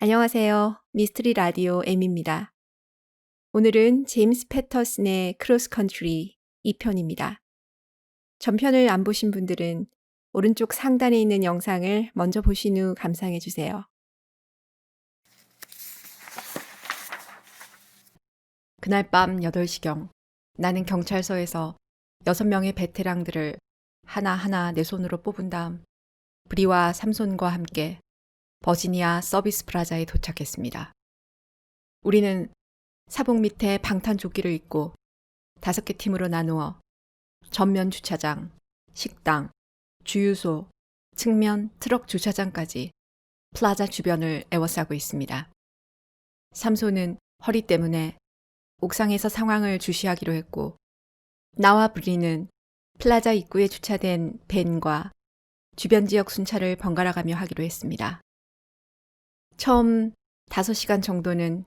안녕하세요. 미스터리 라디오 M입니다. 오늘은 제임스 패터슨의 크로스 컨트리 2편입니다. 전편을 안 보신 분들은 오른쪽 상단에 있는 영상을 먼저 보신 후 감상해 주세요. 그날 밤 8시경 나는 경찰서에서 6명의 베테랑들을 하나하나 내 손으로 뽑은 다음 브리와 삼손과 함께 버지니아 서비스 프라자에 도착했습니다. 우리는 사복 밑에 방탄조끼를 입고 5개 팀으로 나누어 전면 주차장, 식당, 주유소, 측면 트럭 주차장까지 플라자 주변을 에워싸고 있습니다. 삼손은 허리 때문에 옥상에서 상황을 주시하기로 했고, 나와 브리는 플라자 입구에 주차된 벤과 주변 지역 순찰을 번갈아가며 하기로 했습니다. 처음 5시간 정도는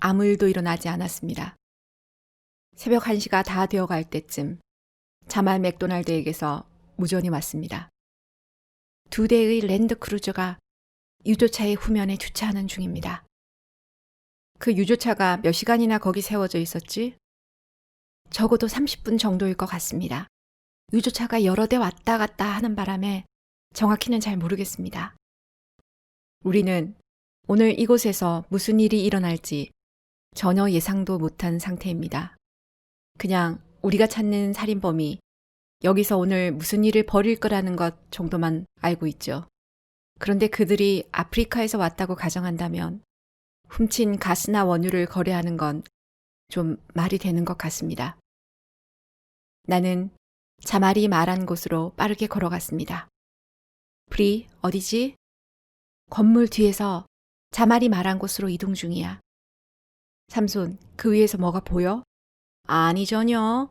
아무 일도 일어나지 않았습니다. 새벽 1시가 다 되어갈 때쯤 자말 맥도날드에게서 무전이 왔습니다. 2대의 랜드크루저가 유조차의 후면에 주차하는 중입니다. 그 유조차가 몇 시간이나 거기 세워져 있었지? 적어도 30분 정도일 것 같습니다. 유조차가 여러 대 왔다 갔다 하는 바람에 정확히는 잘 모르겠습니다. 우리는 오늘 이곳에서 무슨 일이 일어날지 전혀 예상도 못한 상태입니다. 그냥 우리가 찾는 살인범이 여기서 오늘 무슨 일을 벌일 거라는 것 정도만 알고 있죠. 그런데 그들이 아프리카에서 왔다고 가정한다면 훔친 가스나 원유를 거래하는 건 좀 말이 되는 것 같습니다. 나는 자말이 말한 곳으로 빠르게 걸어갔습니다. 브리, 어디지? 건물 뒤에서 자말이 말한 곳으로 이동 중이야. 삼손, 그 위에서 뭐가 보여? 아니 전혀.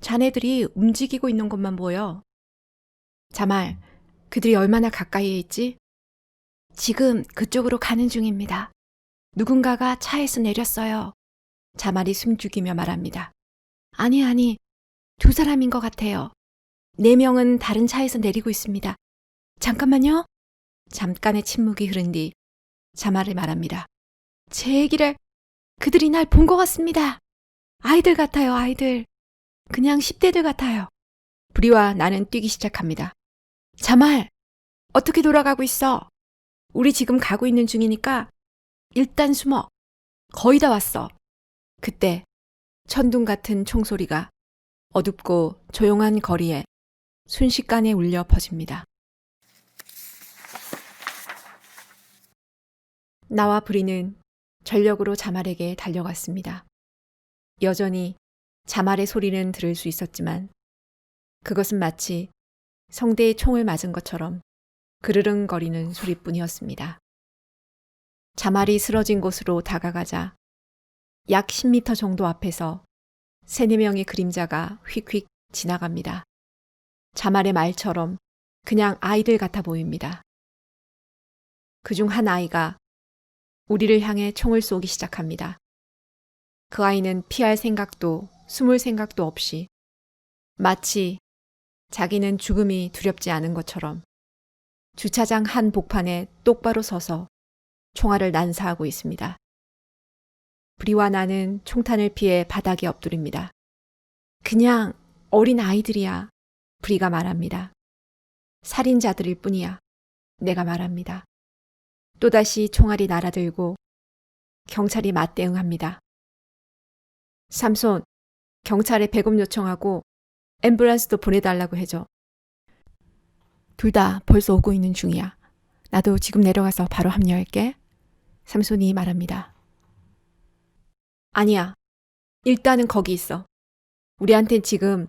자네들이 움직이고 있는 것만 보여. 자말, 그들이 얼마나 가까이에 있지? 지금 그쪽으로 가는 중입니다. 누군가가 차에서 내렸어요. 자말이 숨죽이며 말합니다. 아니, 2사람인 것 같아요. 4명은 다른 차에서 내리고 있습니다. 잠깐만요. 잠깐의 침묵이 흐른 뒤 자말이 말합니다. 제 얘기를 그들이 날 본 것 같습니다. 아이들 같아요, 아이들. 그냥 10대들 같아요. 브리와 나는 뛰기 시작합니다. 자말, 어떻게 돌아가고 있어? 우리 지금 가고 있는 중이니까 일단 숨어. 거의 다 왔어. 그때 천둥 같은 총소리가 어둡고 조용한 거리에 순식간에 울려 퍼집니다. 나와 브리는 전력으로 자말에게 달려갔습니다. 여전히 자말의 소리는 들을 수 있었지만 그것은 마치 성대에 총을 맞은 것처럼 그르릉거리는 소리뿐이었습니다. 자말이 쓰러진 곳으로 다가가자 약 10m 정도 앞에서 3-4명의 그림자가 휙휙 지나갑니다. 자말의 말처럼 그냥 아이들 같아 보입니다. 그중 한 아이가 우리를 향해 총을 쏘기 시작합니다. 그 아이는 피할 생각도 숨을 생각도 없이 마치 자기는 죽음이 두렵지 않은 것처럼 주차장 한 복판에 똑바로 서서 총알을 난사하고 있습니다. 브리와 나는 총탄을 피해 바닥에 엎드립니다. 그냥 어린 아이들이야. 브리가 말합니다. 살인자들일 뿐이야. 내가 말합니다. 또다시 총알이 날아들고 경찰이 맞대응합니다. 삼손, 경찰에 배급 요청하고 앰뷸런스도 보내달라고 해줘. 둘 다 벌써 오고 있는 중이야. 나도 지금 내려가서 바로 합류할게. 삼손이 말합니다. 아니야. 일단은 거기 있어. 우리한텐 지금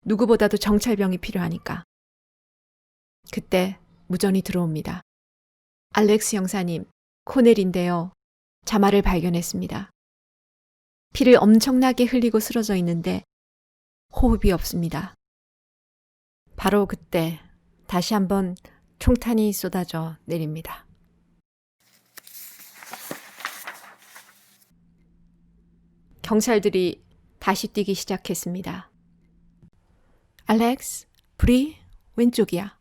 누구보다도 정찰병이 필요하니까. 그때 무전이 들어옵니다. 알렉스 형사님, 코넬인데요. 자말을 발견했습니다. 피를 엄청나게 흘리고 쓰러져 있는데 호흡이 없습니다. 바로 그때 다시 한번 총탄이 쏟아져 내립니다. 경찰들이 다시 뛰기 시작했습니다. 알렉스, 브리, 왼쪽이야.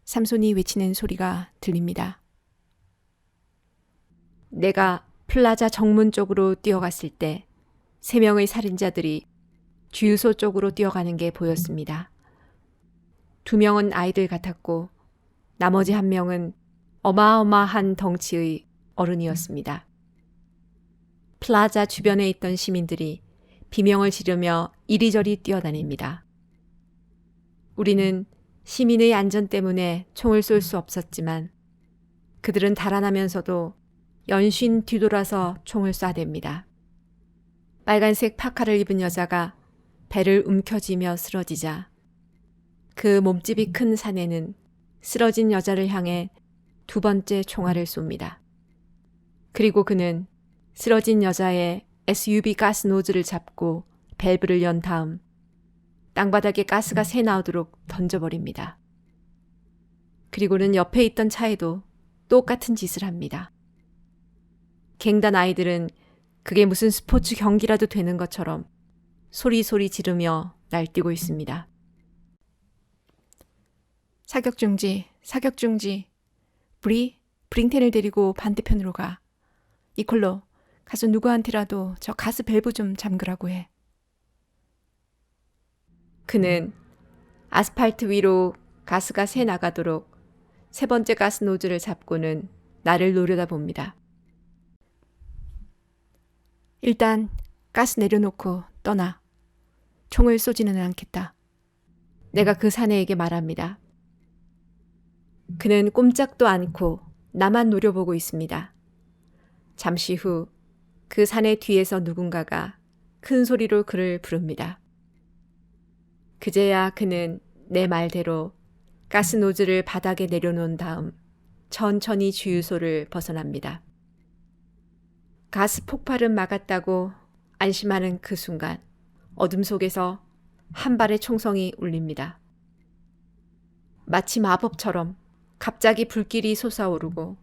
삼손이 외치는 소리가 들립니다. 내가 플라자 정문 쪽으로 뛰어갔을 때 3명의 살인자들이 주유소 쪽으로 뛰어가는 게 보였습니다. 2명은 아이들 같았고 나머지 1명은 어마어마한 덩치의 어른이었습니다. 플라자 주변에 있던 시민들이 비명을 지르며 이리저리 뛰어다닙니다. 우리는 시민의 안전 때문에 총을 쏠 수 없었지만 그들은 달아나면서도 연신 뒤돌아서 총을 쏴댑니다. 빨간색 파카를 입은 여자가 배를 움켜쥐며 쓰러지자 그 몸집이 큰 사내는 쓰러진 여자를 향해 2번째 총알을 쏩니다. 그리고 그는 쓰러진 여자의 SUV 가스 노즐을 잡고 밸브를 연 다음 땅바닥에 가스가 새 나오도록 던져버립니다. 그리고는 옆에 있던 차에도 똑같은 짓을 합니다. 갱단 아이들은 그게 무슨 스포츠 경기라도 되는 것처럼 소리소리 지르며 날뛰고 있습니다. 사격 중지. 브링텐을 데리고 반대편으로 가. 이콜로, 가서 누구한테라도 저 가스 밸브 좀 잠그라고 해. 그는 아스팔트 위로 가스가 새 나가도록 3번째 가스 노즐을 잡고는 나를 노려다봅니다. 일단 가스 내려놓고 떠나. 총을 쏘지는 않겠다. 내가 그 사내에게 말합니다. 그는 꼼짝도 않고 나만 노려보고 있습니다. 잠시 후 그 사내 뒤에서 누군가가 큰 소리로 그를 부릅니다. 그제야 그는 내 말대로 가스 노즐을 바닥에 내려놓은 다음 천천히 주유소를 벗어납니다. 가스 폭발은 막았다고 안심하는 그 순간 어둠 속에서 한 발의 총성이 울립니다. 마치 마법처럼 갑자기 불길이 솟아오르고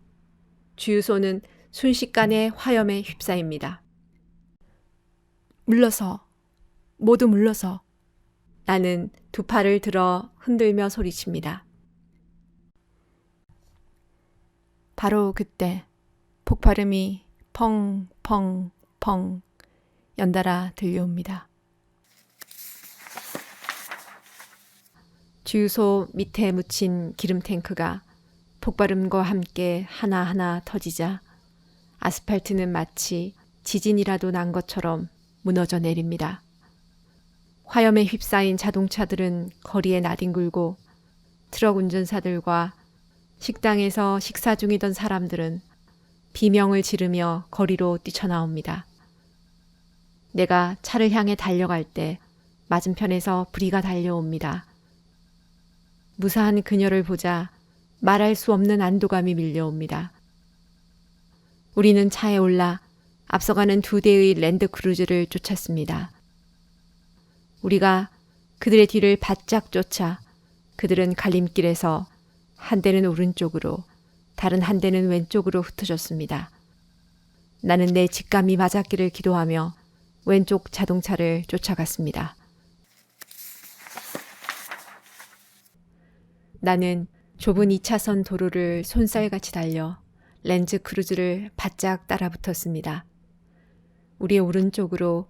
주유소는 순식간에 화염에 휩싸입니다. 모두 물러서. 나는 2 팔을 들어 흔들며 소리칩니다. 바로 그때 폭발음이 펑펑펑 연달아 들려옵니다. 주유소 밑에 묻힌 기름 탱크가 폭발음과 함께 하나하나 터지자 아스팔트는 마치 지진이라도 난 것처럼 무너져 내립니다. 화염에 휩싸인 자동차들은 거리에 나뒹굴고 트럭 운전사들과 식당에서 식사 중이던 사람들은 비명을 지르며 거리로 뛰쳐나옵니다. 내가 차를 향해 달려갈 때 맞은편에서 브리가 달려옵니다. 무사한 그녀를 보자 말할 수 없는 안도감이 밀려옵니다. 우리는 차에 올라 앞서가는 2대의 랜드크루즈를 쫓았습니다. 우리가 그들의 뒤를 바짝 쫓아 그들은 갈림길에서 한 대는 오른쪽으로 다른 한 대는 왼쪽으로 흩어졌습니다. 나는 내 직감이 맞았기를 기도하며 왼쪽 자동차를 쫓아갔습니다. 나는 좁은 2차선 도로를 손살같이 달려 랜드크루즈를 바짝 따라붙었습니다. 우리의 오른쪽으로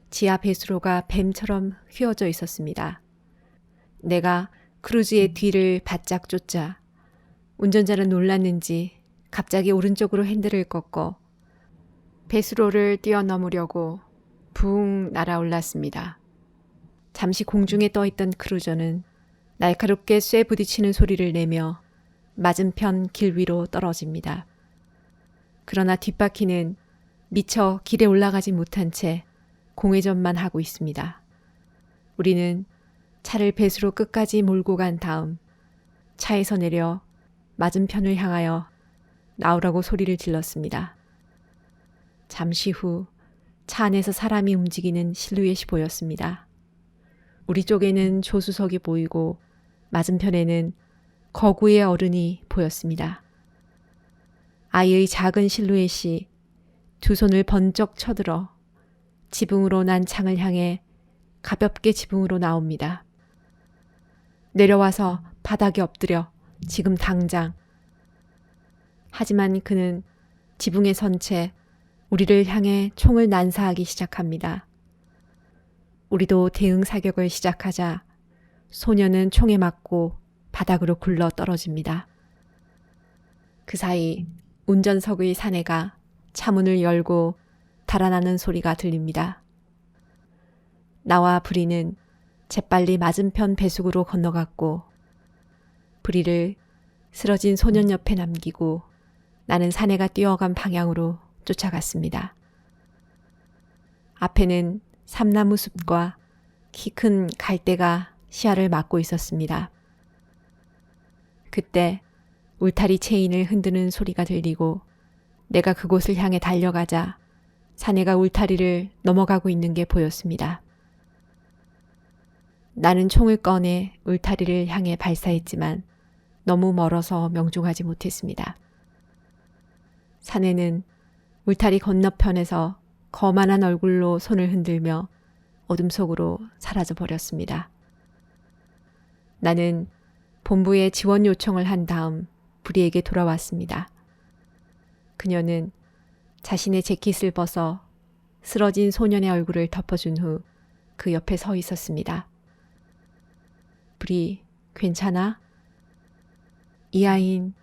지하 배수로가 뱀처럼 휘어져 있었습니다. 내가 크루즈의 뒤를 바짝 쫓자 운전자는 놀랐는지 갑자기 오른쪽으로 핸들을 꺾어 배수로를 뛰어넘으려고 붕 날아올랐습니다. 잠시 공중에 떠있던 크루저는 날카롭게 쇠 부딪히는 소리를 내며 맞은편 길 위로 떨어집니다. 그러나 뒷바퀴는 미처 길에 올라가지 못한 채 공회전만 하고 있습니다. 우리는 차를 배수로 끝까지 몰고 간 다음 차에서 내려 맞은편을 향하여 나오라고 소리를 질렀습니다. 잠시 후 차 안에서 사람이 움직이는 실루엣이 보였습니다. 우리 쪽에는 조수석이 보이고 맞은편에는 거구의 어른이 보였습니다. 아이의 작은 실루엣이 2 손을 번쩍 쳐들어 지붕으로 난 창을 향해 가볍게 지붕으로 나옵니다. 내려와서 바닥에 엎드려 지금 당장. 하지만 그는 지붕에 선 채 우리를 향해 총을 난사하기 시작합니다. 우리도 대응 사격을 시작하자 소녀는 총에 맞고 바닥으로 굴러 떨어집니다. 그 사이 운전석의 사내가 차문을 열고 달아나는 소리가 들립니다. 나와 브리는 재빨리 맞은편 배숙으로 건너갔고 브리를 쓰러진 소년 옆에 남기고 나는 사내가 뛰어간 방향으로 쫓아갔습니다. 앞에는 삼나무 숲과 키 큰 갈대가 시야를 막고 있었습니다. 그때 울타리 체인을 흔드는 소리가 들리고 내가 그곳을 향해 달려가자 사내가 울타리를 넘어가고 있는 게 보였습니다. 나는 총을 꺼내 울타리를 향해 발사했지만 너무 멀어서 명중하지 못했습니다. 사내는 울타리 건너편에서 거만한 얼굴로 손을 흔들며 어둠 속으로 사라져 버렸습니다. 나는 본부에 지원 요청을 한 다음 브리에게 돌아왔습니다. 그녀는 자신의 재킷을 벗어 쓰러진 소년의 얼굴을 덮어준 후 그 옆에 서 있었습니다. 브리, 괜찮아? 이 아이는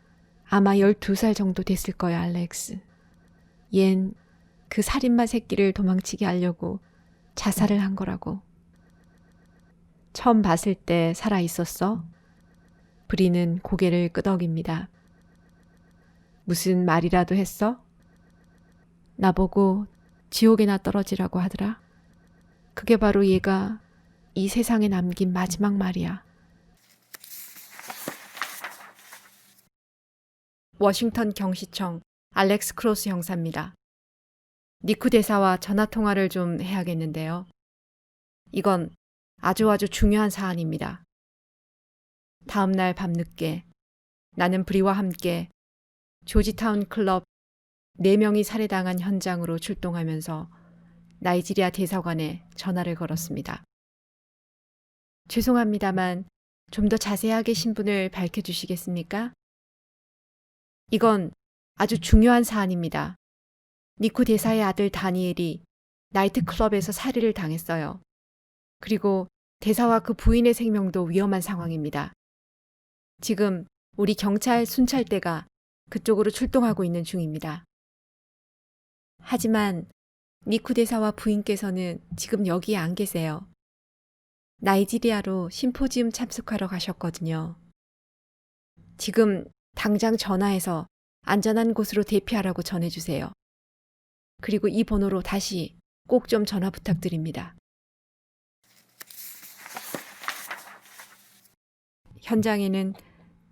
아마 12살 정도 됐을 거야, 알렉스. 얜 그 살인마 새끼를 도망치게 하려고 자살을 한 거라고. 처음 봤을 때 살아 있었어? 브리는 고개를 끄덕입니다. 무슨 말이라도 했어? 나보고 지옥에나 떨어지라고 하더라. 그게 바로 얘가 이 세상에 남긴 마지막 말이야. 워싱턴 경시청 알렉스 크로스 형사입니다. 니쿠 대사와 전화통화를 좀 해야겠는데요. 이건 아주 중요한 사안입니다. 다음 날 밤늦게 나는 브리와 함께 조지타운 클럽 4명이 살해당한 현장으로 출동하면서 나이지리아 대사관에 전화를 걸었습니다. 죄송합니다만 좀 더 자세하게 신분을 밝혀주시겠습니까? 이건 아주 중요한 사안입니다. 니쿠 대사의 아들 다니엘이 나이트클럽에서 살해를 당했어요. 그리고 대사와 그 부인의 생명도 위험한 상황입니다. 지금 우리 경찰 순찰대가 그쪽으로 출동하고 있는 중입니다. 하지만 니쿠 대사와 부인께서는 지금 여기에 안 계세요. 나이지리아로 심포지움 참석하러 가셨거든요. 지금 당장 전화해서 안전한 곳으로 대피하라고 전해주세요. 그리고 이 번호로 다시 꼭 좀 전화 부탁드립니다. 현장에는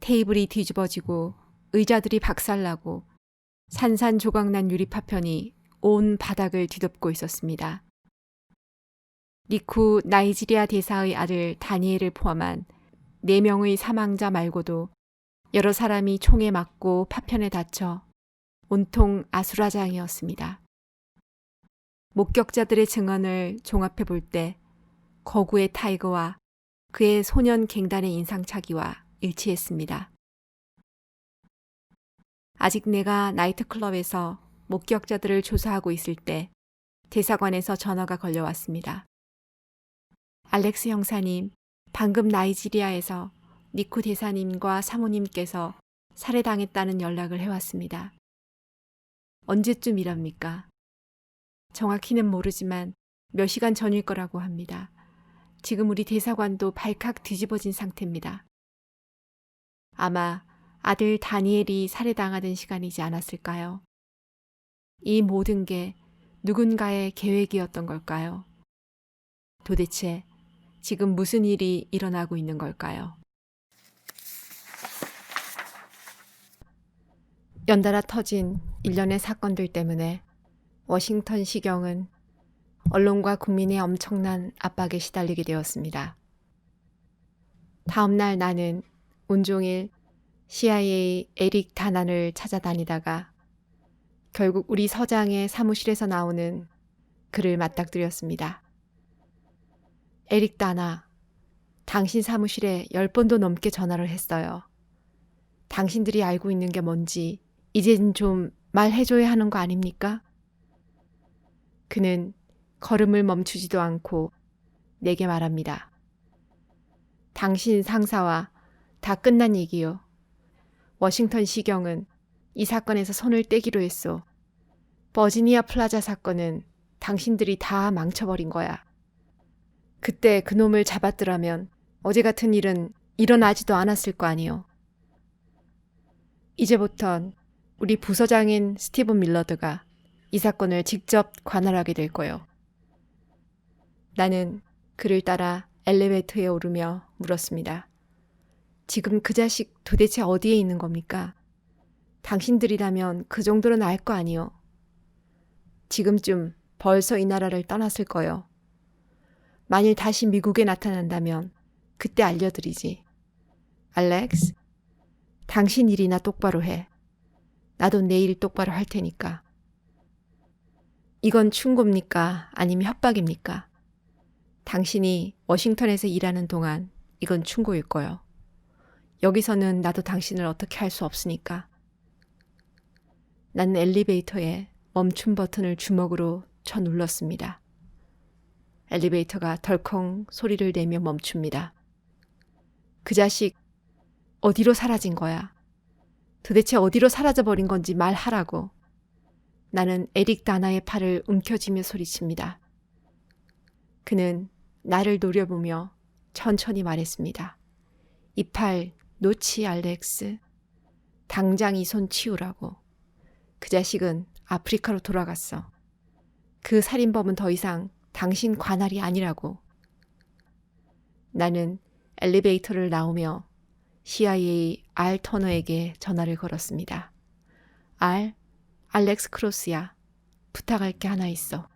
테이블이 뒤집어지고 의자들이 박살나고 산산조각난 유리 파편이 온 바닥을 뒤덮고 있었습니다. 니쿠 나이지리아 대사의 아들 다니엘을 포함한 4명의 사망자 말고도 여러 사람이 총에 맞고 파편에 다쳐 온통 아수라장이었습니다. 목격자들의 증언을 종합해 볼 때 거구의 타이거와 그의 소년 갱단의 인상착의와 일치했습니다. 아직 내가 나이트클럽에서 목격자들을 조사하고 있을 때 대사관에서 전화가 걸려왔습니다. 알렉스 형사님, 방금 나이지리아에서 니쿠 대사님과 사모님께서 살해당했다는 연락을 해왔습니다. 언제쯤이랍니까? 정확히는 모르지만 몇 시간 전일 거라고 합니다. 지금 우리 대사관도 발칵 뒤집어진 상태입니다. 아마 아들 다니엘이 살해당하던 시간이지 않았을까요? 이 모든 게 누군가의 계획이었던 걸까요? 도대체 지금 무슨 일이 일어나고 있는 걸까요? 연달아 터진 일련의 사건들 때문에 워싱턴 시경은 언론과 국민의 엄청난 압박에 시달리게 되었습니다. 다음 날 나는 온종일 CIA 에릭 다난을 찾아다니다가 결국 우리 서장의 사무실에서 나오는 글을 맞닥뜨렸습니다. 에릭 다나, 당신 사무실에 10번도 넘게 전화를 했어요. 당신들이 알고 있는 게 뭔지 이젠 좀 말해줘야 하는 거 아닙니까? 그는 걸음을 멈추지도 않고 내게 말합니다. 당신 상사와 다 끝난 얘기요. 워싱턴 시경은 이 사건에서 손을 떼기로 했소. 버지니아 플라자 사건은 당신들이 다 망쳐버린 거야. 그때 그놈을 잡았더라면 어제 같은 일은 일어나지도 않았을 거 아니요. 이제부턴 우리 부서장인 스티븐 밀러드가 이 사건을 직접 관할하게 될 거요. 나는 그를 따라 엘리베이터에 오르며 물었습니다. 지금 그 자식 도대체 어디에 있는 겁니까? 당신들이라면 그 정도는 알 거 아니요. 지금쯤 벌써 이 나라를 떠났을 거요. 만일 다시 미국에 나타난다면 그때 알려드리지. 알렉스, 당신 일이나 똑바로 해. 나도 내 일 똑바로 할 테니까. 이건 충고입니까? 아니면 협박입니까? 당신이 워싱턴에서 일하는 동안 이건 충고일 거요. 여기서는 나도 당신을 어떻게 할 수 없으니까. 나는 엘리베이터에 멈춤 버튼을 주먹으로 쳐 눌렀습니다. 엘리베이터가 덜컹 소리를 내며 멈춥니다. 그 자식 어디로 사라진 거야? 도대체 어디로 사라져버린 건지 말하라고. 나는 에릭 다나의 팔을 움켜쥐며 소리칩니다. 그는 나를 노려보며 천천히 말했습니다. 이 팔 놓지 알렉스. 당장 이 손 치우라고. 그 자식은 아프리카로 돌아갔어. 그 살인범은 더 이상 당신 관할이 아니라고. 나는 엘리베이터를 나오며 CIA 알 터너에게 전화를 걸었습니다. 알렉스 크로스야. 부탁할 게 하나 있어.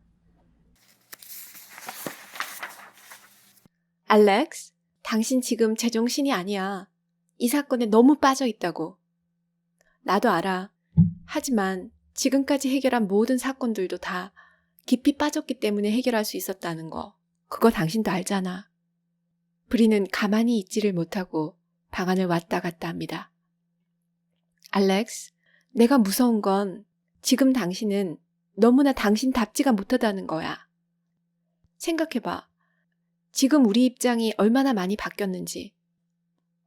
알렉스, 당신 지금 제정신이 아니야. 이 사건에 너무 빠져 있다고. 나도 알아. 하지만 지금까지 해결한 모든 사건들도 다 깊이 빠졌기 때문에 해결할 수 있었다는 거. 그거 당신도 알잖아. 브리는 가만히 있지를 못하고 방안을 왔다 갔다 합니다. 알렉스, 내가 무서운 건 지금 당신은 너무나 당신답지가 못하다는 거야. 생각해봐. 지금 우리 입장이 얼마나 많이 바뀌었는지.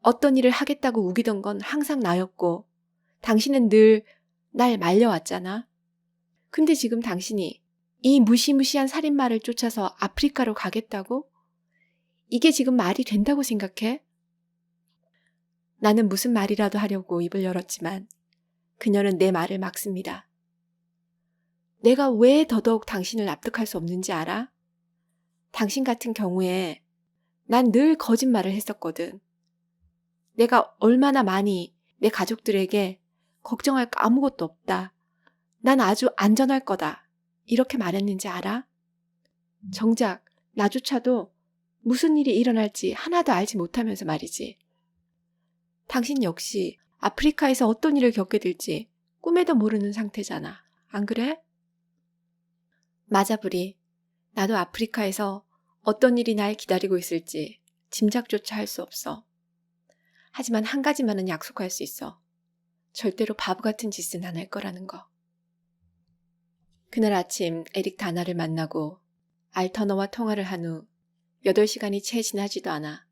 어떤 일을 하겠다고 우기던 건 항상 나였고 당신은 늘 날 말려왔잖아. 근데 지금 당신이 이 무시무시한 살인마를 쫓아서 아프리카로 가겠다고? 이게 지금 말이 된다고 생각해? 나는 무슨 말이라도 하려고 입을 열었지만 그녀는 내 말을 막습니다. 내가 왜 더더욱 당신을 납득할 수 없는지 알아? 당신 같은 경우에 난 늘 거짓말을 했었거든. 내가 얼마나 많이 내 가족들에게 걱정할 거 아무것도 없다. 난 아주 안전할 거다. 이렇게 말했는지 알아? 정작 나조차도 무슨 일이 일어날지 하나도 알지 못하면서 말이지. 당신 역시 아프리카에서 어떤 일을 겪게 될지 꿈에도 모르는 상태잖아. 안 그래? 맞아, 브리. 나도 아프리카에서 어떤 일이 날 기다리고 있을지 짐작조차 할 수 없어. 하지만 한 가지만은 약속할 수 있어. 절대로 바보 같은 짓은 안 할 거라는 거. 그날 아침 에릭 다나를 만나고 알터너와 통화를 한 후 8시간이 채 지나지도 않아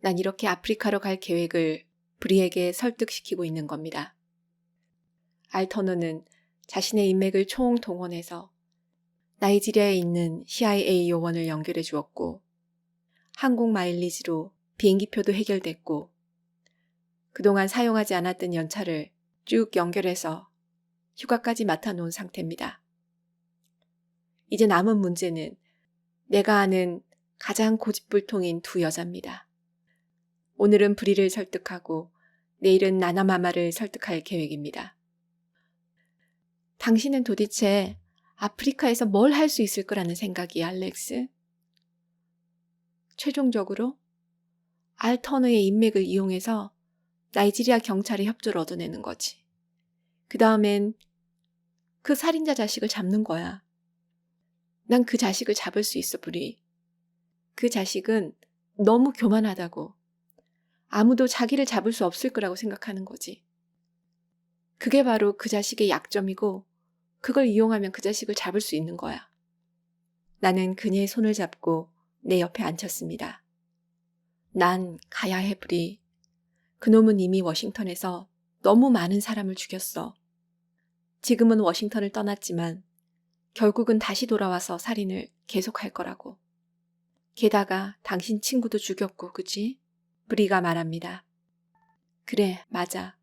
난 이렇게 아프리카로 갈 계획을 브리에게 설득시키고 있는 겁니다. 알터너는 자신의 인맥을 총동원해서 나이지리아에 있는 CIA 요원을 연결해 주었고 항공 마일리지로 비행기표도 해결됐고 그동안 사용하지 않았던 연차를 쭉 연결해서 휴가까지 맡아놓은 상태입니다. 이제 남은 문제는 내가 아는 가장 고집불통인 두 여자입니다. 오늘은 브리를 설득하고 내일은 나나마마를 설득할 계획입니다. 당신은 도대체 아프리카에서 뭘 할 수 있을 거라는 생각이야, 알렉스? 최종적으로 알터너의 인맥을 이용해서 나이지리아 경찰의 협조를 얻어내는 거지. 그 다음엔 그 살인자 자식을 잡는 거야. 난 그 자식을 잡을 수 있어, 브리. 그 자식은 너무 교만하다고. 아무도 자기를 잡을 수 없을 거라고 생각하는 거지. 그게 바로 그 자식의 약점이고 그걸 이용하면 그 자식을 잡을 수 있는 거야. 나는 그녀의 손을 잡고 내 옆에 앉혔습니다. 난 가야 해, 브리. 그놈은 이미 워싱턴에서 너무 많은 사람을 죽였어. 지금은 워싱턴을 떠났지만 결국은 다시 돌아와서 살인을 계속할 거라고. 게다가 당신 친구도 죽였고, 그지? 브리가 말합니다. 그래, 맞아.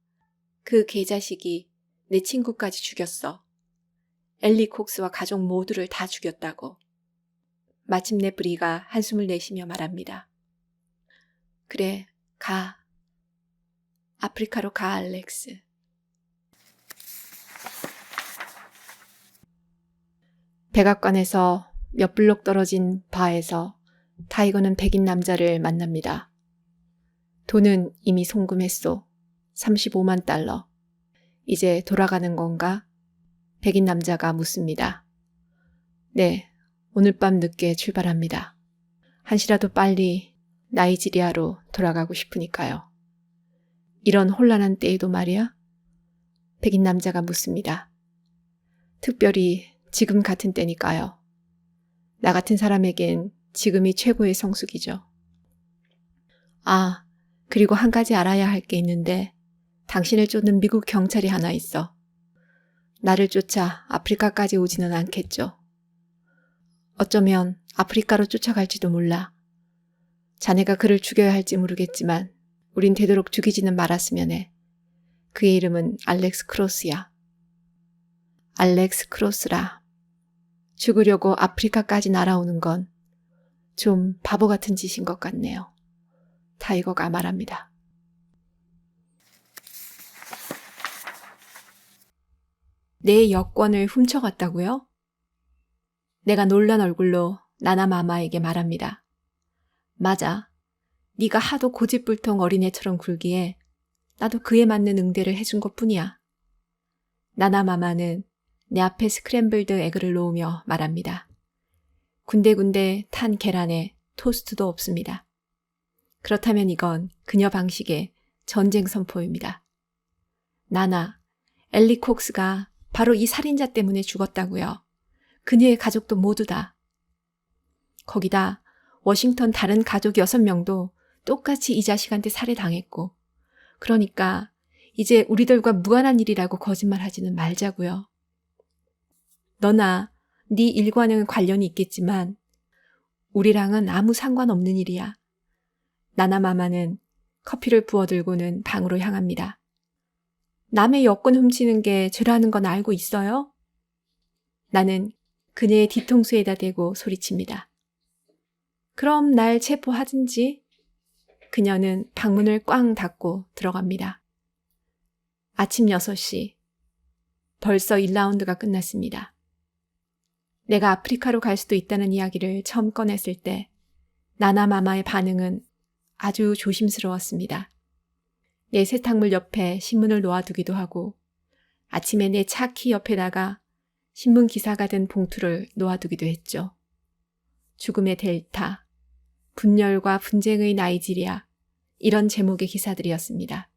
그 개자식이 내 친구까지 죽였어. 엘리 콕스와 가족 모두를 다 죽였다고. 마침내 브리가 한숨을 내쉬며 말합니다. 그래, 가. 아프리카로 가, 알렉스. 백악관에서 몇 블록 떨어진 바에서 타이거는 백인 남자를 만납니다. 돈은 이미 송금했소. 35만 달러. 이제 돌아가는 건가? 백인 남자가 묻습니다. 네, 오늘 밤 늦게 출발합니다. 한시라도 빨리 나이지리아로 돌아가고 싶으니까요. 이런 혼란한 때에도 말이야? 백인 남자가 묻습니다. 특별히 지금 같은 때니까요. 나 같은 사람에겐 지금이 최고의 성수기죠. 아, 그리고 한 가지 알아야 할 게 있는데 당신을 쫓는 미국 경찰이 하나 있어. 나를 쫓아 아프리카까지 오지는 않겠죠. 어쩌면 아프리카로 쫓아갈지도 몰라. 자네가 그를 죽여야 할지 모르겠지만 우린 되도록 죽이지는 말았으면 해. 그의 이름은 알렉스 크로스야. 알렉스 크로스라. 죽으려고 아프리카까지 날아오는 건 좀 바보 같은 짓인 것 같네요. 타이거가 말합니다. 내 여권을 훔쳐갔다고요? 내가 놀란 얼굴로 나나마마에게 말합니다. 맞아. 네가 하도 고집불통 어린애처럼 굴기에 나도 그에 맞는 응대를 해준 것뿐이야. 나나마마는 내 앞에 스크램블드 에그를 놓으며 말합니다. 군데군데 탄 계란에 토스트도 없습니다. 그렇다면 이건 그녀 방식의 전쟁 선포입니다. 나나, 엘리 콕스가 바로 이 살인자 때문에 죽었다고요. 그녀의 가족도 모두 다. 거기다 워싱턴 다른 가족 6명도 똑같이 이 자식한테 살해당했고, 그러니까 이제 우리들과 무관한 일이라고 거짓말하지는 말자고요. 너나 네 일과는 관련이 있겠지만 우리랑은 아무 상관없는 일이야. 나나마마는 커피를 부어들고는 방으로 향합니다. 남의 여권 훔치는 게 죄라는 건 알고 있어요? 나는 그녀의 뒤통수에다 대고 소리칩니다. 그럼 날 체포하든지. 그녀는 방문을 꽝 닫고 들어갑니다. 아침 6시. 벌써 1라운드가 끝났습니다. 내가 아프리카로 갈 수도 있다는 이야기를 처음 꺼냈을 때 나나마마의 반응은 아주 조심스러웠습니다. 내 세탁물 옆에 신문을 놓아두기도 하고 아침에 내 차 키 옆에다가 신문 기사가 든 봉투를 놓아두기도 했죠. 죽음의 델타, 분열과 분쟁의 나이지리아, 이런 제목의 기사들이었습니다.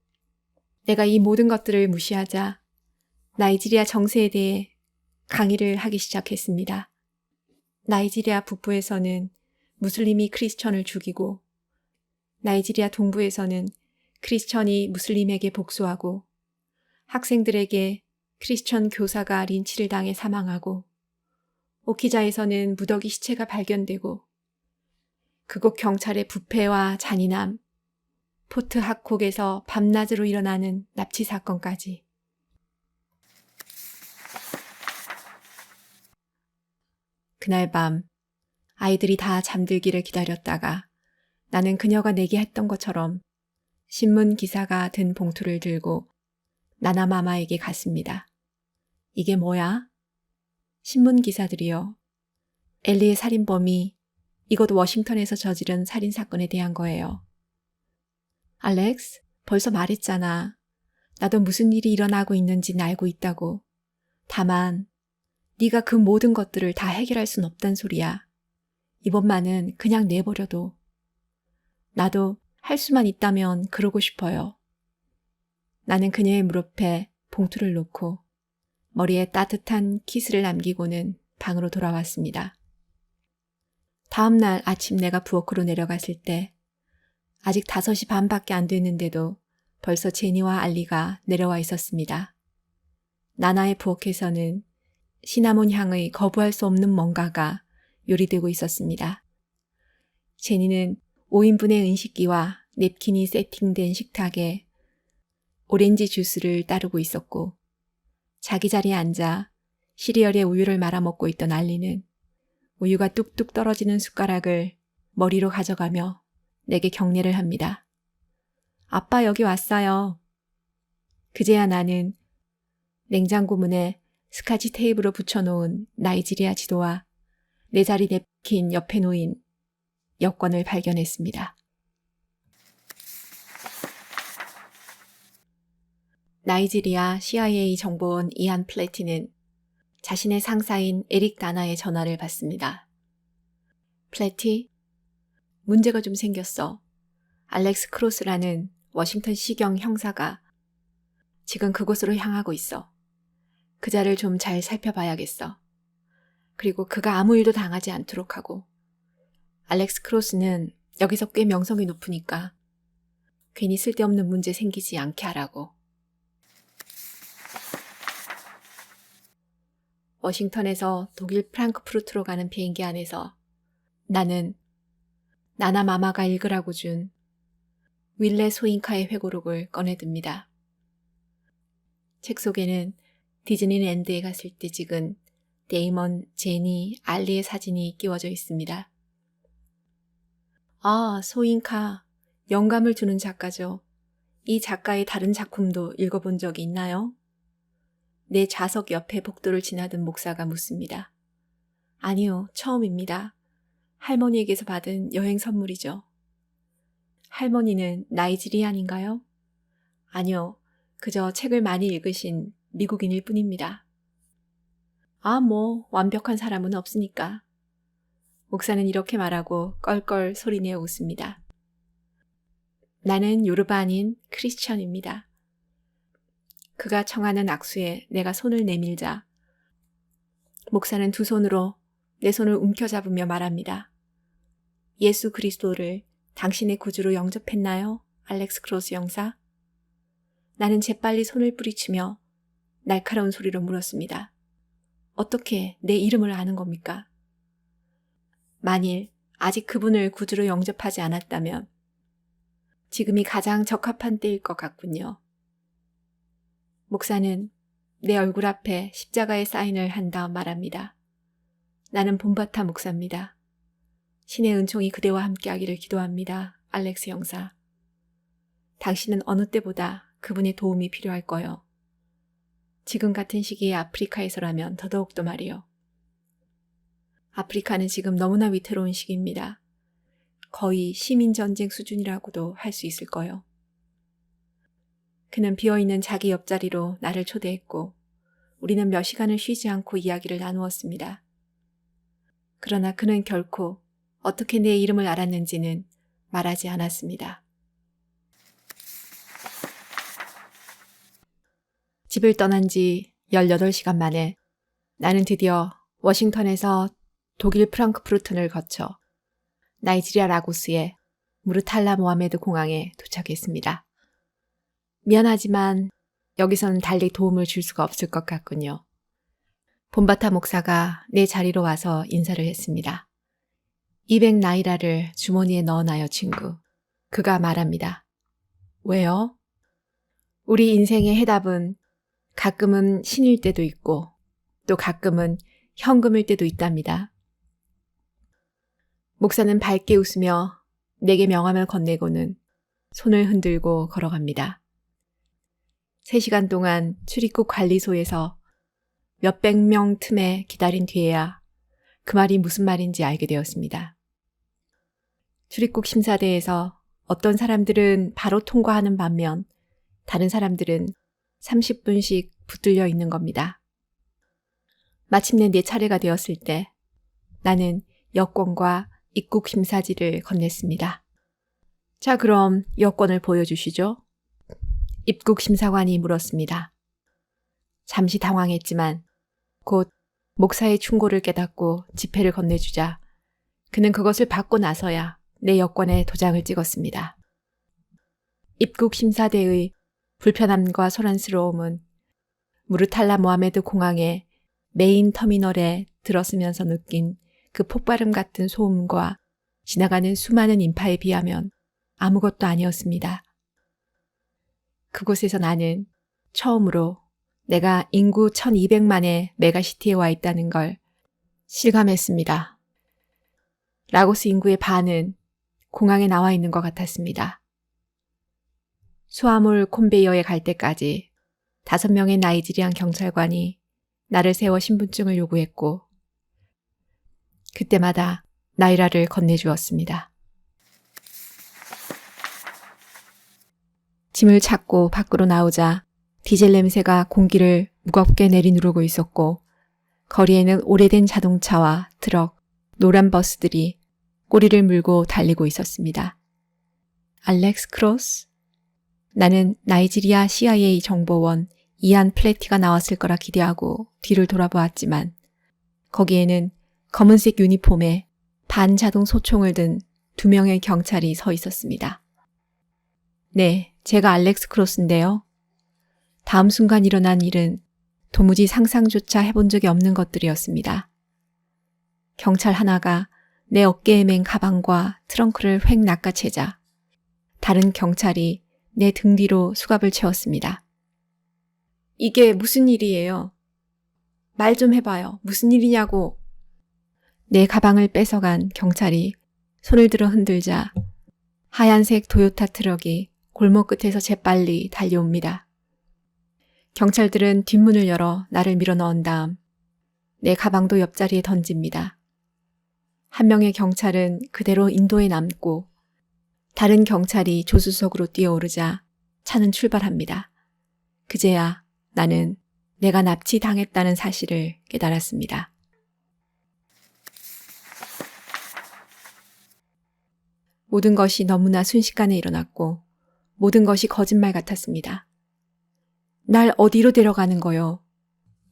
내가 이 모든 것들을 무시하자 나이지리아 정세에 대해 강의를 하기 시작했습니다. 나이지리아 북부에서는 무슬림이 크리스천을 죽이고 나이지리아 동부에서는 크리스천이 무슬림에게 복수하고 학생들에게 크리스천 교사가 린치를 당해 사망하고 오키자에서는 무더기 시체가 발견되고 그곳 경찰의 부패와 잔인함, 포트 하콕에서 밤낮으로 일어나는 납치 사건까지. 그날 밤 아이들이 다 잠들기를 기다렸다가 나는 그녀가 내게 했던 것처럼 신문 기사가 든 봉투를 들고 나나마마에게 갔습니다. 이게 뭐야? 신문 기사들이요. 엘리의 살인범이 이곳 워싱턴에서 저지른 살인사건에 대한 거예요. 알렉스, 벌써 말했잖아. 나도 무슨 일이 일어나고 있는지는 알고 있다고. 다만 네가 그 모든 것들을 다 해결할 순 없단 소리야. 이번만은 그냥 내버려둬. 나도 할 수만 있다면 그러고 싶어요. 나는 그녀의 무릎에 봉투를 놓고 머리에 따뜻한 키스를 남기고는 방으로 돌아왔습니다. 다음 날 아침 내가 부엌으로 내려갔을 때 아직 5시 반밖에 안 됐는데도 벌써 제니와 알리가 내려와 있었습니다. 나나의 부엌에서는 시나몬 향의 거부할 수 없는 뭔가가 요리되고 있었습니다. 제니는 5인분의 은식기와 냅킨이 세팅된 식탁에 오렌지 주스를 따르고 있었고 자기 자리에 앉아 시리얼에 우유를 말아 먹고 있던 알리는 우유가 뚝뚝 떨어지는 숟가락을 머리로 가져가며 내게 경례를 합니다. 아빠 여기 왔어요. 그제야 나는 냉장고 문에 스카치 테이프로 붙여놓은 나이지리아 지도와 내 자리 냅킨 옆에 놓인 여권을 발견했습니다. 나이지리아 CIA 정보원 이안 플래티는 자신의 상사인 에릭 다나의 전화를 받습니다. 플래티, 문제가 좀 생겼어. 알렉스 크로스라는 워싱턴 시경 형사가 지금 그곳으로 향하고 있어. 그자를 좀 잘 살펴봐야겠어. 그리고 그가 아무 일도 당하지 않도록 하고. 알렉스 크로스는 여기서 꽤 명성이 높으니까 괜히 쓸데없는 문제 생기지 않게 하라고. 워싱턴에서 독일 프랑크푸르트로 가는 비행기 안에서 나는 나나 마마가 읽으라고 준 윌레 소잉카의 회고록을 꺼내듭니다. 책 속에는 디즈니랜드에 갔을 때 찍은 데이먼, 제니, 알리의 사진이 끼워져 있습니다. 아, 소잉카. 영감을 주는 작가죠. 이 작가의 다른 작품도 읽어본 적이 있나요? 내 좌석 옆에 복도를 지나던 목사가 묻습니다. 아니요, 처음입니다. 할머니에게서 받은 여행 선물이죠. 할머니는 나이지리안인가요? 아니요, 그저 책을 많이 읽으신 미국인일 뿐입니다. 아, 완벽한 사람은 없으니까. 목사는 이렇게 말하고 껄껄 소리내어 웃습니다. 나는 요르바 아닌 크리스천입니다. 그가 청하는 악수에 내가 손을 내밀자 목사는 두 손으로 내 손을 움켜잡으며 말합니다. 예수 그리스도를 당신의 구주로 영접했나요? 알렉스 크로스 형사? 나는 재빨리 손을 뿌리치며 날카로운 소리로 물었습니다. 어떻게 내 이름을 아는 겁니까? 만일 아직 그분을 구주로 영접하지 않았다면 지금이 가장 적합한 때일 것 같군요. 목사는 내 얼굴 앞에 십자가의 사인을 한 다음 말합니다. 나는 봄바타 목사입니다. 신의 은총이 그대와 함께하기를 기도합니다. 알렉스 형사. 당신은 어느 때보다 그분의 도움이 필요할 거요. 지금 같은 시기에 아프리카에서라면 더더욱더 말이요. 아프리카는 지금 너무나 위태로운 시기입니다. 거의 시민전쟁 수준이라고도 할 수 있을 거요. 그는 비어있는 자기 옆자리로 나를 초대했고 우리는 몇 시간을 쉬지 않고 이야기를 나누었습니다. 그러나 그는 결코 어떻게 내 이름을 알았는지는 말하지 않았습니다. 집을 떠난 지 18시간 만에 나는 드디어 워싱턴에서 독일 프랑크푸르트를 거쳐 나이지리아 라고스의 무르탈라 모하메드 공항에 도착했습니다. 미안하지만 여기서는 달리 도움을 줄 수가 없을 것 같군요. 봄바타 목사가 내 자리로 와서 인사를 했습니다. 200 나이라를 주머니에 넣어놔요, 친구. 그가 말합니다. 왜요? 우리 인생의 해답은 가끔은 신일 때도 있고 또 가끔은 현금일 때도 있답니다. 목사는 밝게 웃으며 내게 명함을 건네고는 손을 흔들고 걸어갑니다. 3시간 동안 출입국 관리소에서 몇백 명 틈에 기다린 뒤에야 그 말이 무슨 말인지 알게 되었습니다. 출입국 심사대에서 어떤 사람들은 바로 통과하는 반면 다른 사람들은 30분씩 붙들려 있는 겁니다. 마침내 내 차례가 되었을 때 나는 여권과 입국 심사지를 건넸습니다. 자, 그럼 여권을 보여주시죠. 입국 심사관이 물었습니다. 잠시 당황했지만 곧 목사의 충고를 깨닫고 지폐를 건네주자 그는 그것을 받고 나서야 내 여권에 도장을 찍었습니다. 입국 심사대의 불편함과 소란스러움은 무르탈라 모하메드 공항의 메인 터미널에 들었으면서 느낀 그 폭발음 같은 소음과 지나가는 수많은 인파에 비하면 아무것도 아니었습니다. 그곳에서 나는 처음으로 내가 인구 1200만의 메가시티에 와 있다는 걸 실감했습니다. 라고스 인구의 반은 공항에 나와 있는 것 같았습니다. 수화물 콘베이어에 갈 때까지 5명의 나이지리안 경찰관이 나를 세워 신분증을 요구했고 그때마다 나이라를 건네주었습니다. 짐을 찾고 밖으로 나오자 디젤 냄새가 공기를 무겁게 내리누르고 있었고 거리에는 오래된 자동차와 트럭, 노란 버스들이 꼬리를 물고 달리고 있었습니다. 알렉스 크로스? 나는 나이지리아 CIA 정보원 이안 플래티가 나왔을 거라 기대하고 뒤를 돌아보았지만 거기에는 검은색 유니폼에 반자동 소총을 든 2명의 경찰이 서 있었습니다. 네, 제가 알렉스 크로스인데요. 다음 순간 일어난 일은 도무지 상상조차 해본 적이 없는 것들이었습니다. 경찰 하나가 내 어깨에 맨 가방과 트렁크를 획 낚아채자 다른 경찰이 내 등 뒤로 수갑을 채웠습니다. 이게 무슨 일이에요? 말 좀 해봐요. 무슨 일이냐고. 내 가방을 뺏어간 경찰이 손을 들어 흔들자 하얀색 도요타 트럭이 골목 끝에서 재빨리 달려옵니다. 경찰들은 뒷문을 열어 나를 밀어 넣은 다음 내 가방도 옆자리에 던집니다. 한 명의 경찰은 그대로 인도에 남고 다른 경찰이 조수석으로 뛰어오르자 차는 출발합니다. 그제야 나는 내가 납치당했다는 사실을 깨달았습니다. 모든 것이 너무나 순식간에 일어났고 모든 것이 거짓말 같았습니다. 날 어디로 데려가는 거요?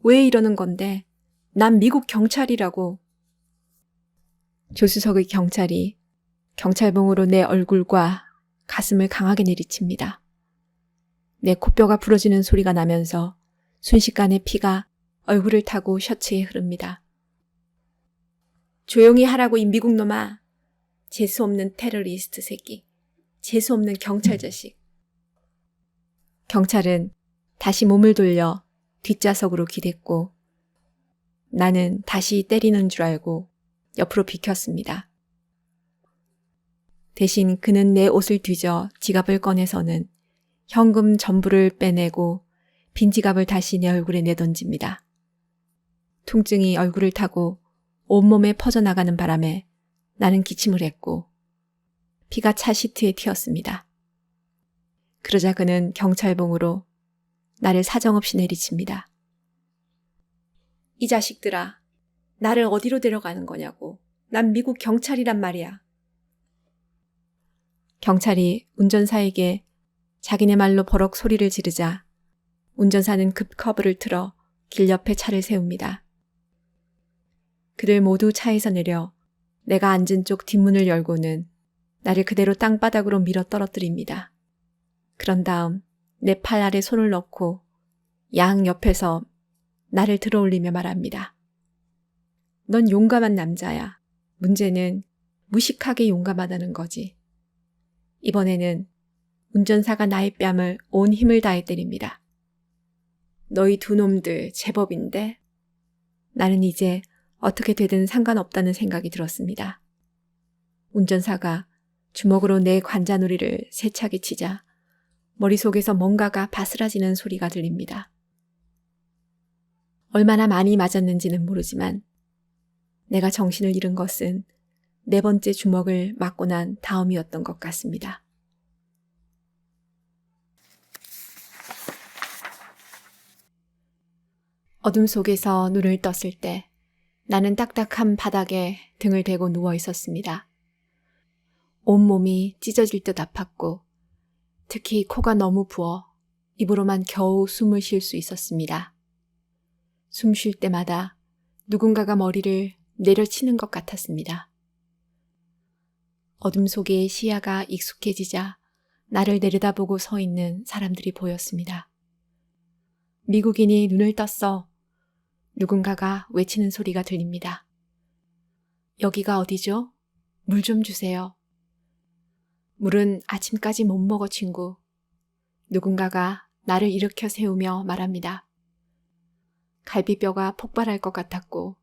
왜 이러는 건데? 난 미국 경찰이라고. 조수석의 경찰이 경찰봉으로 내 얼굴과 가슴을 강하게 내리칩니다. 내 코뼈가 부러지는 소리가 나면서 순식간에 피가 얼굴을 타고 셔츠에 흐릅니다. 조용히 하라고 이 미국 놈아. 재수없는 테러리스트 새끼. 재수없는 경찰 자식. 경찰은 다시 몸을 돌려 뒷좌석으로 기댔고 나는 다시 때리는 줄 알고 옆으로 비켰습니다. 대신 그는 내 옷을 뒤져 지갑을 꺼내서는 현금 전부를 빼내고 빈 지갑을 다시 내 얼굴에 내던집니다. 통증이 얼굴을 타고 온몸에 퍼져나가는 바람에 나는 기침을 했고 피가 차 시트에 튀었습니다. 그러자 그는 경찰봉으로 나를 사정없이 내리칩니다. 이 자식들아, 나를 어디로 데려가는 거냐고. 난 미국 경찰이란 말이야. 경찰이 운전사에게 자기네 말로 버럭 소리를 지르자 운전사는 급 커브를 틀어 길 옆에 차를 세웁니다. 그들 모두 차에서 내려 내가 앉은 쪽 뒷문을 열고는 나를 그대로 땅바닥으로 밀어 떨어뜨립니다. 그런 다음 내 팔 아래 손을 넣고 양 옆에서 나를 들어올리며 말합니다. 넌 용감한 남자야. 문제는 무식하게 용감하다는 거지. 이번에는 운전사가 나의 뺨을 온 힘을 다해 때립니다. 너희 두 놈들 제법인데? 나는 이제 어떻게 되든 상관없다는 생각이 들었습니다. 운전사가 주먹으로 내 관자놀이를 세차게 치자 머릿속에서 뭔가가 바스라지는 소리가 들립니다. 얼마나 많이 맞았는지는 모르지만 내가 정신을 잃은 것은 4번째 주먹을 맞고 난 다음이었던 것 같습니다. 어둠 속에서 눈을 떴을 때 나는 딱딱한 바닥에 등을 대고 누워 있었습니다. 온몸이 찢어질 듯 아팠고 특히 코가 너무 부어 입으로만 겨우 숨을 쉴 수 있었습니다. 숨 쉴 때마다 누군가가 머리를 내려치는 것 같았습니다. 어둠 속에 시야가 익숙해지자 나를 내려다보고 서 있는 사람들이 보였습니다. 미국인이 눈을 떴어. 누군가가 외치는 소리가 들립니다. 여기가 어디죠? 물 좀 주세요. 물은 아침까지 못 먹어, 친구. 누군가가 나를 일으켜 세우며 말합니다. 갈비뼈가 폭발할 것 같았고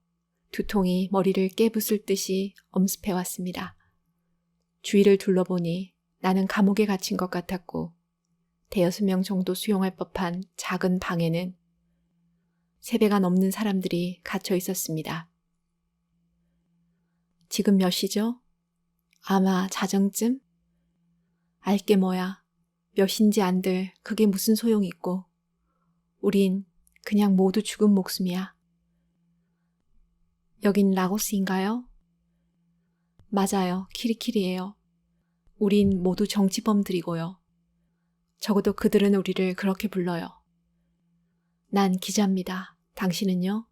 두통이 머리를 깨부술 듯이 엄습해왔습니다. 주위를 둘러보니 나는 감옥에 갇힌 것 같았고 5-6명 정도 수용할 법한 작은 방에는 3배가 넘는 사람들이 갇혀 있었습니다. 지금 몇 시죠? 아마 자정쯤? 알게 뭐야. 몇인지 안들 그게 무슨 소용이 있고. 우린 그냥 모두 죽은 목숨이야. 여긴 라고스인가요? 맞아요. 키리키리예요. 우린 모두 정치범들이고요. 적어도 그들은 우리를 그렇게 불러요. 난 기자입니다. 당신은요?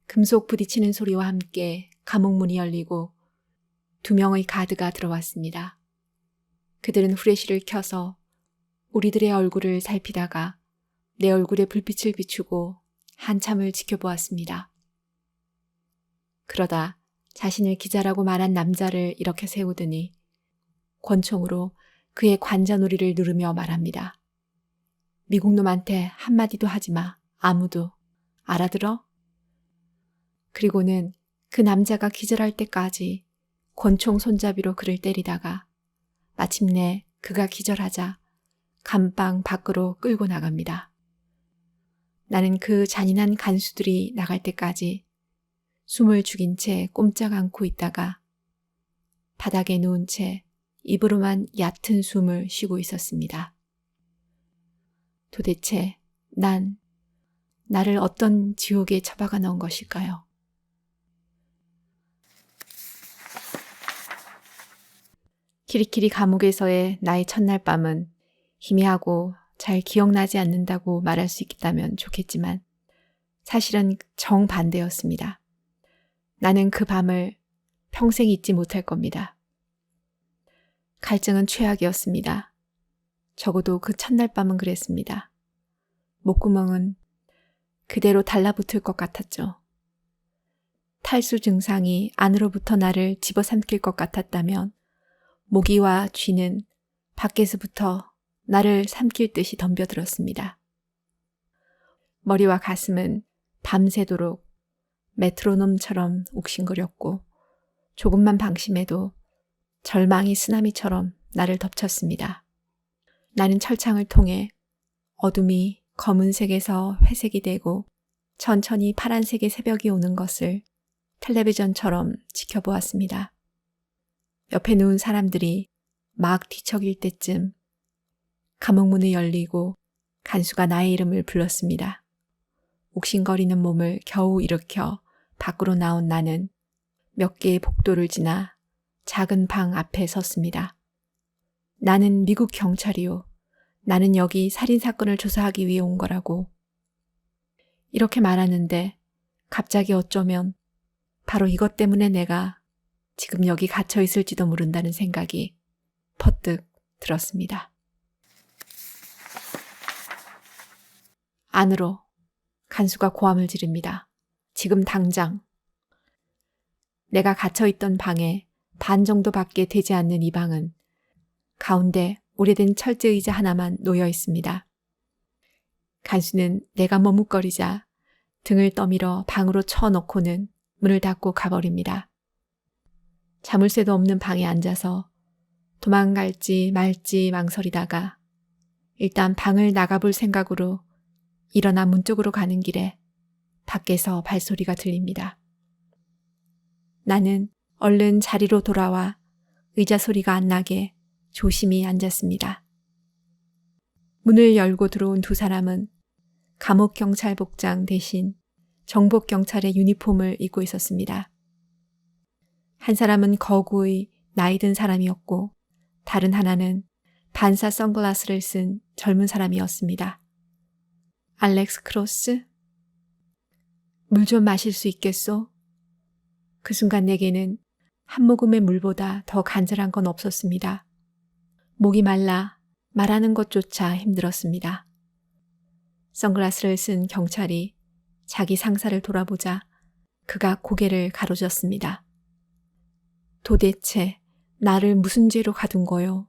금속 부딪히는 소리와 함께 감옥 문이 열리고 2명의 가드가 들어왔습니다. 그들은 후레쉬를 켜서 우리들의 얼굴을 살피다가 내 얼굴에 불빛을 비추고 한참을 지켜보았습니다. 그러다 자신을 기자라고 말한 남자를 이렇게 세우더니 권총으로 그의 관자놀이를 누르며 말합니다. 미국 놈한테 한마디도 하지 마. 아무도. 알아들어? 그리고는 그 남자가 기절할 때까지 권총 손잡이로 그를 때리다가 마침내 그가 기절하자 감방 밖으로 끌고 나갑니다. 나는 그 잔인한 간수들이 나갈 때까지 숨을 죽인 채 꼼짝 않고 있다가 바닥에 누운 채 입으로만 얕은 숨을 쉬고 있었습니다. 도대체 나를 어떤 지옥에 처박아 넣은 것일까요? 키리키리 감옥에서의 나의 첫날 밤은 희미하고 잘 기억나지 않는다고 말할 수 있다면 좋겠지만 사실은 정반대였습니다. 나는 그 밤을 평생 잊지 못할 겁니다. 갈증은 최악이었습니다. 적어도 그 첫날 밤은 그랬습니다. 목구멍은 그대로 달라붙을 것 같았죠. 탈수 증상이 안으로부터 나를 집어삼킬 것 같았다면 모기와 쥐는 밖에서부터 나를 삼킬 듯이 덤벼들었습니다. 머리와 가슴은 밤새도록 메트로놈처럼 욱신거렸고 조금만 방심해도 절망이 쓰나미처럼 나를 덮쳤습니다. 나는 철창을 통해 어둠이 검은색에서 회색이 되고 천천히 파란색의 새벽이 오는 것을 텔레비전처럼 지켜보았습니다. 옆에 누운 사람들이 막 뒤척일 때쯤 감옥문이 열리고 간수가 나의 이름을 불렀습니다. 욱신거리는 몸을 겨우 일으켜 밖으로 나온 나는 몇 개의 복도를 지나 작은 방 앞에 섰습니다. 나는 미국 경찰이요. 나는 여기 살인사건을 조사하기 위해 온 거라고. 이렇게 말하는데 갑자기 어쩌면 바로 이것 때문에 내가 지금 여기 갇혀 있을지도 모른다는 생각이 퍼뜩 들었습니다. 안으로 간수가 고함을 지릅니다. 지금 당장. 내가 갇혀있던 방에 반 정도밖에 되지 않는 이 방은 가운데 오래된 철제 의자 하나만 놓여 있습니다. 간수는 내가 머뭇거리자 등을 떠밀어 방으로 쳐넣고는 문을 닫고 가버립니다. 자물쇠도 없는 방에 앉아서 도망갈지 말지 망설이다가 일단 방을 나가볼 생각으로 일어나 문 쪽으로 가는 길에 밖에서 발소리가 들립니다. 나는 얼른 자리로 돌아와 의자 소리가 안 나게 조심히 앉았습니다. 문을 열고 들어온 2사람은 감옥경찰 복장 대신 정복경찰의 유니폼을 입고 있었습니다. 한 사람은 거구의 나이든 사람이었고 다른 하나는 반사 선글라스를 쓴 젊은 사람이었습니다. 알렉스 크로스? 물 좀 마실 수 있겠소? 그 순간 내게는 한 모금의 물보다 더 간절한 건 없었습니다. 목이 말라 말하는 것조차 힘들었습니다. 선글라스를 쓴 경찰이 자기 상사를 돌아보자 그가 고개를 가로젓습니다. 도대체 나를 무슨 죄로 가둔 거요?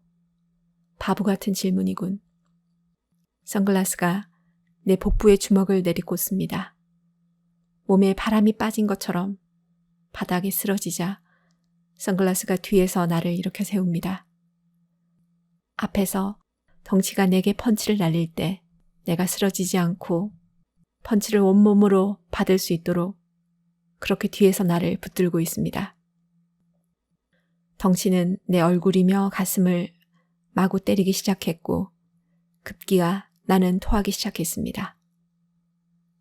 바보 같은 질문이군. 선글라스가 내 복부에 주먹을 내리꽂습니다. 몸에 바람이 빠진 것처럼 바닥에 쓰러지자 선글라스가 뒤에서 나를 일으켜 세웁니다. 앞에서 덩치가 내게 펀치를 날릴 때 내가 쓰러지지 않고 펀치를 온몸으로 받을 수 있도록 그렇게 뒤에서 나를 붙들고 있습니다. 덩치는 내 얼굴이며 가슴을 마구 때리기 시작했고 급기야 나는 토하기 시작했습니다.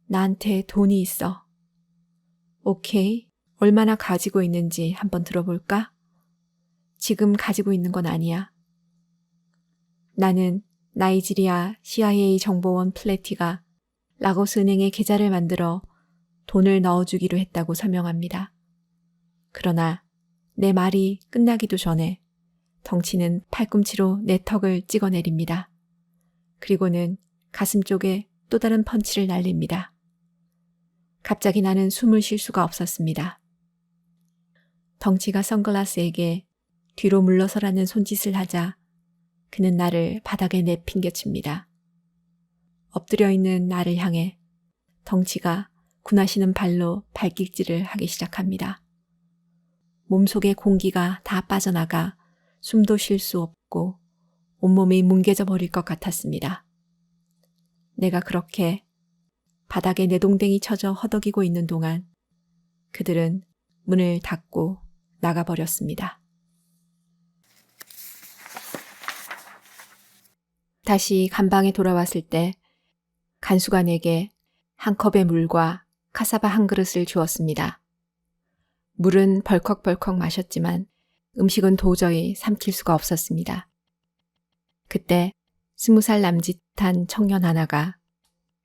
나한테 돈이 있어. 오케이, 얼마나 가지고 있는지 한번 들어볼까? 지금 가지고 있는 건 아니야. 나는 나이지리아 CIA 정보원 플래티가 라고스 은행에 계좌를 만들어 돈을 넣어주기로 했다고 설명합니다. 그러나 내 말이 끝나기도 전에 덩치는 팔꿈치로 내 턱을 찍어내립니다. 그리고는 가슴 쪽에 또 다른 펀치를 날립니다. 갑자기 나는 숨을 쉴 수가 없었습니다. 덩치가 선글라스에게 뒤로 물러서라는 손짓을 하자 그는 나를 바닥에 내팽개칩니다. 엎드려 있는 나를 향해 덩치가 군하시는 발로 발길질을 하기 시작합니다. 몸속의 공기가 다 빠져나가 숨도 쉴 수 없고 온몸이 뭉개져 버릴 것 같았습니다. 내가 그렇게 바닥에 내동댕이 쳐져 허덕이고 있는 동안 그들은 문을 닫고 나가버렸습니다. 다시 간방에 돌아왔을 때 간수가 내게 한 컵의 물과 카사바 한 그릇을 주었습니다. 물은 벌컥벌컥 마셨지만 음식은 도저히 삼킬 수가 없었습니다. 그때 20살 남짓한 청년 하나가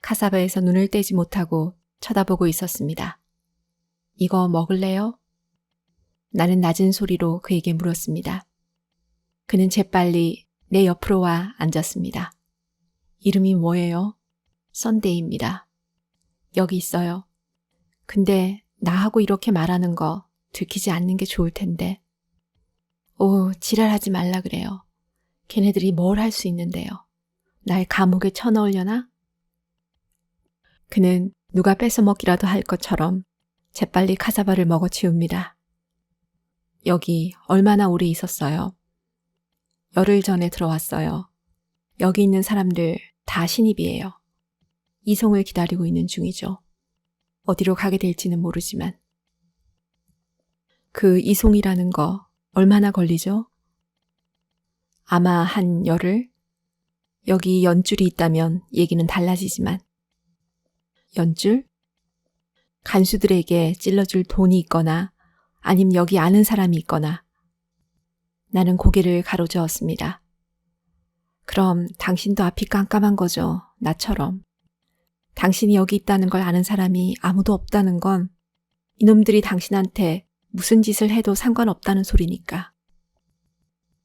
카사바에서 눈을 떼지 못하고 쳐다보고 있었습니다. 이거 먹을래요? 나는 낮은 소리로 그에게 물었습니다. 그는 재빨리 내 옆으로 와 앉았습니다. 이름이 뭐예요? 썬데이입니다. 여기 있어요. 근데 나하고 이렇게 말하는 거 들키지 않는 게 좋을 텐데. 오, 지랄하지 말라 그래요. 걔네들이 뭘 할 수 있는데요. 날 감옥에 쳐넣으려나? 그는 누가 뺏어먹기라도 할 것처럼 재빨리 카사바를 먹어치웁니다. 여기 얼마나 오래 있었어요? 열흘 전에 들어왔어요. 여기 있는 사람들 다 신입이에요. 이송을 기다리고 있는 중이죠. 어디로 가게 될지는 모르지만. 그 이송이라는 거 얼마나 걸리죠? 아마 한 열흘? 여기 연줄이 있다면 얘기는 달라지지만. 연줄? 간수들에게 찔러줄 돈이 있거나 아님 여기 아는 사람이 있거나. 나는 고개를 가로저었습니다. 그럼 당신도 앞이 깜깜한 거죠. 나처럼. 당신이 여기 있다는 걸 아는 사람이 아무도 없다는 건 이놈들이 당신한테 무슨 짓을 해도 상관없다는 소리니까.